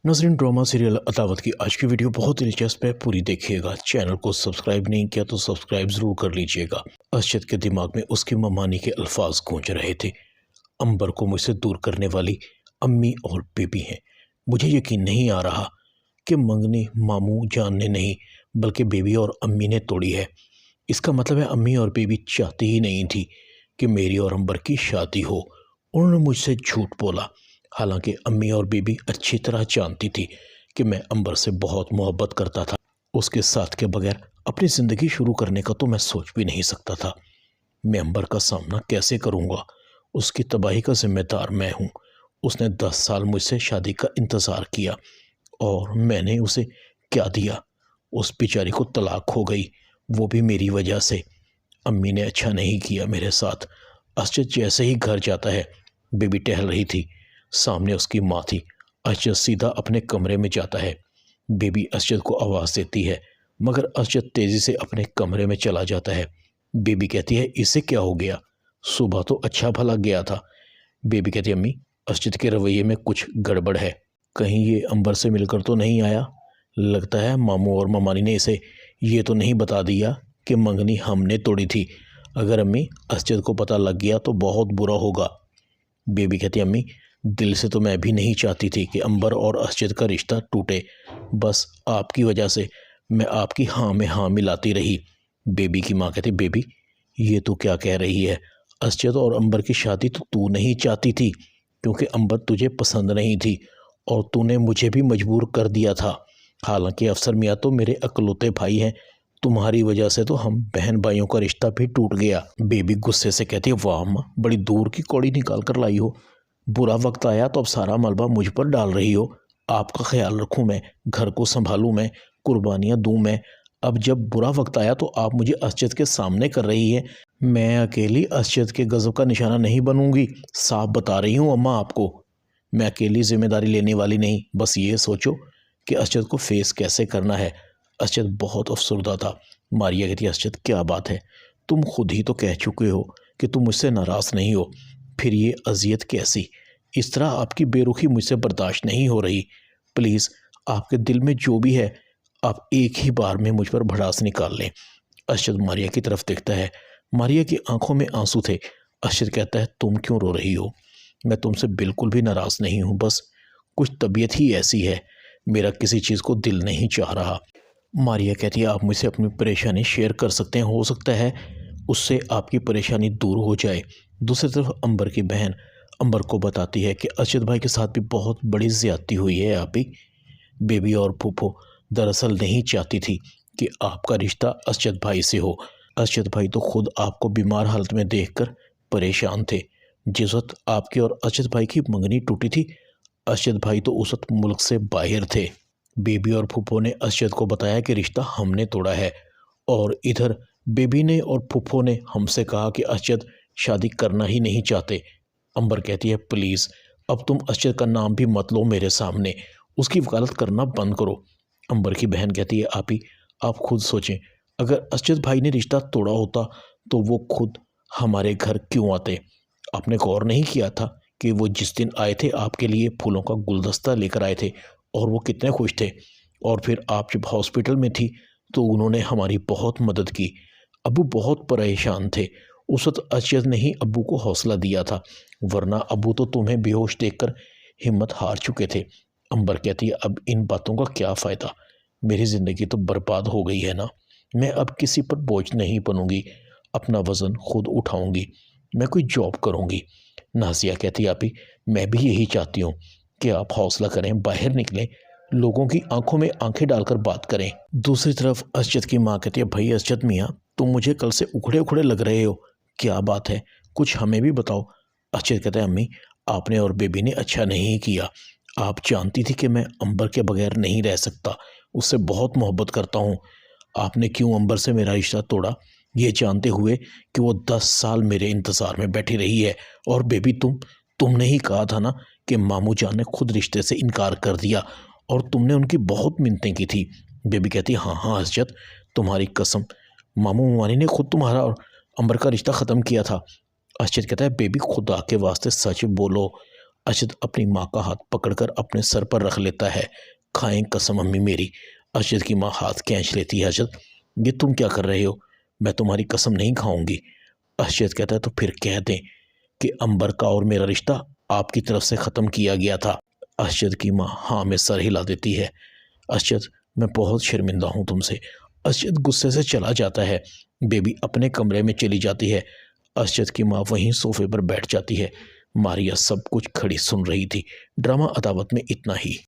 नाज़रीन, drama serial अदावत की आज की वीडियो बहुत दिलचस्प है, पूरी देखिएगा। चैनल को सब्सक्राइब नहीं किया तो सब्सक्राइब ज़रूर कर लीजिएगा। अरशद के दिमाग में उसकी ममानी के अल्फाज गूंज रहे थे। अंबर को मुझसे दूर करने वाली अम्मी और बेबी हैं। मुझे यकीन नहीं आ रहा कि मंगनी मामू जान ने नहीं बल्कि बेबी और अम्मी ने तोड़ी है। इसका मतलब है अम्मी और बेबी चाहती ही नहीं थी कि मेरी और अंबर की शादी हो। उन्होंने मुझसे झूठ बोला। हालांकि अम्मी और बीबी अच्छी तरह जानती थी कि मैं अंबर से बहुत मोहब्बत करता था। उसके साथ के बगैर अपनी ज़िंदगी शुरू करने का तो मैं सोच भी नहीं सकता था। मैं अंबर का सामना कैसे करूँगा? उसकी तबाही का जिम्मेदार मैं हूँ। उसने 10 साल मुझसे शादी का इंतज़ार किया और मैंने उसे क्या दिया? उस बेचारी को तलाक हो गई, वो भी मेरी वजह से। अम्मी ने अच्छा नहीं किया मेरे साथ। अरशद जैसे ही घर जाता है, बेबी टहल रही थी, सामने उसकी माँ थी। अरशद सीधा अपने कमरे में जाता है। बेबी अरशद को आवाज़ देती है, मगर अरशद तेज़ी से अपने कमरे में चला जाता है। बेबी कहती है, इसे क्या हो गया? सुबह तो अच्छा भला गया था। बेबी कहती है, अम्मी अरशद के रवैये में कुछ गड़बड़ है। कहीं ये अंबर से मिलकर तो नहीं आया? लगता है मामू और ममानी ने इसे ये तो नहीं बता दिया कि मंगनी हमने तोड़ी थी। अगर अम्मी अरशद को पता लग गया तो बहुत बुरा होगा। बेबी कहती है, अम्मी दिल से तो मैं भी नहीं चाहती थी कि अंबर और अरशद का रिश्ता टूटे। बस आपकी वजह से मैं आपकी हाँ में हाँ मिलाती रही। बेबी की माँ कहती, बेबी ये तो क्या कह रही है? अरशद और अंबर की शादी तो तू नहीं चाहती थी, क्योंकि अंबर तुझे पसंद नहीं थी और तूने मुझे भी मजबूर कर दिया था। हालांकि अफसर मियाँ तो मेरे अकलौते भाई हैं। तुम्हारी वजह से तो हम बहन भाइयों का रिश्ता भी टूट गया। बेबी गुस्से से कहती है, वाह माँ, बड़ी दूर की कौड़ी निकाल कर लाई हो। बुरा वक्त आया तो अब सारा मलबा मुझ पर डाल रही हो। आपका ख्याल रखूं मैं, घर को संभालूं मैं, कुर्बानियां दूं मैं। अब जब बुरा वक्त आया तो आप मुझे अरशद के सामने कर रही है। मैं अकेली अरशद के गज़ब का निशाना नहीं बनूंगी। साफ बता रही हूँ अम्मा आपको। मैं अकेली जिम्मेदारी लेने वाली नहीं। बस ये सोचो कि अरशद को फेस कैसे करना है। अरशद बहुत अफसरदा था। मारिया कहती, अरशद क्या बात है? तुम खुद ही तो कह चुके हो कि तुम मुझसे नाराज़ नहीं हो, फिर ये अजियत कैसी? इस तरह आपकी बेरुखी मुझसे बर्दाश्त नहीं हो रही। प्लीज़ आपके दिल में जो भी है, आप एक ही बार में मुझ पर भड़ास निकाल लें। अरशद मारिया की तरफ देखता है। मारिया की आंखों में आंसू थे। अरशद कहता है, तुम क्यों रो रही हो? मैं तुमसे बिल्कुल भी नाराज़ नहीं हूँ, बस कुछ तबीयत ही ऐसी है। मेरा किसी चीज़ को दिल नहीं चाह रहा। मारिया कहती है, आप मुझसे अपनी परेशानी शेयर कर सकते हैं, हो सकता है उससे आपकी परेशानी दूर हो जाए। दूसरी तरफ अंबर की बहन अंबर को बताती है कि अरशद भाई के साथ भी बहुत बड़ी ज़्यादती हुई है। आप ही बेबी और फूफो दरअसल नहीं चाहती थी कि आपका रिश्ता अरशद भाई से हो। अरशद भाई तो खुद आपको बीमार हालत में देखकर परेशान थे। जिस वक्त आपकी और अरशद भाई की मंगनी टूटी थी, अरशद भाई तो उस वक्त मुल्क से बाहर थे। बेबी और फूफो ने अरशद को बताया कि रिश्ता हमने तोड़ा है, और इधर बेबी ने और फूफो ने हमसे कहा कि अरशद शादी करना ही नहीं चाहते। अंबर कहती है, प्लीज़ अब तुम अरशद का नाम भी मत लो मेरे सामने, उसकी वकालत करना बंद करो। अंबर की बहन कहती है, आप खुद सोचें, अगर अरशद भाई ने रिश्ता तोड़ा होता तो वो खुद हमारे घर क्यों आते? आपने गौर नहीं किया था कि वो जिस दिन आए थे आपके लिए फूलों का गुलदस्ता लेकर आए थे, और वो कितने खुश थे। और फिर आप जब हॉस्पिटल में थी तो उन्होंने हमारी बहुत मदद की। अबू बहुत परेशान थे। उस वक्त अरशद ने ही अबू को हौसला दिया था, वरना अबू तो तुम्हें बेहोश देखकर हिम्मत हार चुके थे। अंबर कहती है, अब इन बातों का क्या फ़ायदा? मेरी ज़िंदगी तो बर्बाद हो गई है ना। मैं अब किसी पर बोझ नहीं बनूंगी, अपना वज़न खुद उठाऊंगी, मैं कोई जॉब करूंगी। नाजिया कहती है, आप ही मैं भी यही चाहती हूँ कि आप हौसला करें, बाहर निकलें, लोगों की आंखों में आंखें डालकर बात करें। दूसरी तरफ अरशद की माँ कहती है, भाई अरशद मियाँ, तुम मुझे कल से उखड़े उखड़े लग रहे हो, क्या बात है? कुछ हमें भी बताओ। अरशद कहता है, अम्मी आपने और बेबी ने अच्छा नहीं किया। आप जानती थी कि मैं अंबर के बगैर नहीं रह सकता, उससे बहुत मोहब्बत करता हूँ। आपने क्यों अंबर से मेरा रिश्ता तोड़ा, ये जानते हुए कि वो 10 साल मेरे इंतज़ार में बैठी रही है? और बेबी तुमने ही कहा था ना कि मामू जान ने खुद रिश्ते से इनकार कर दिया, और तुमने उनकी बहुत मिन्नतें की थी। बेबी कहती है, हाँ हाँ अरशद, तुम्हारी कसम, मामू ममानी ने खुद तुम्हारा और अंबर का रिश्ता ख़त्म किया था। अरशद कहता है, बेबी खुदा के वास्ते सच बोलो, अरशद अपनी माँ का हाथ पकड़कर अपने सर पर रख लेता है। खाएं कसम अम्मी मेरी। अरशद की माँ हाथ खींच लेती है। अरशद, ये तुम क्या कर रहे हो? मैं तुम्हारी कसम नहीं खाऊंगी। अरशद कहता है तो फिर कह दें कि अंबर का और मेरा रिश्ता आपकी तरफ से ख़त्म किया गया था। अरशद की माँ हाँ में सर हिला देती है। अरशद, मैं बहुत शर्मिंदा हूँ तुमसे। अरशद गुस्से से चला जाता है। बेबी अपने कमरे में चली जाती है। अरशद की माँ वहीं सोफे पर बैठ जाती है। मारिया सब कुछ खड़ी सुन रही थी। ड्रामा अदावत में इतना ही।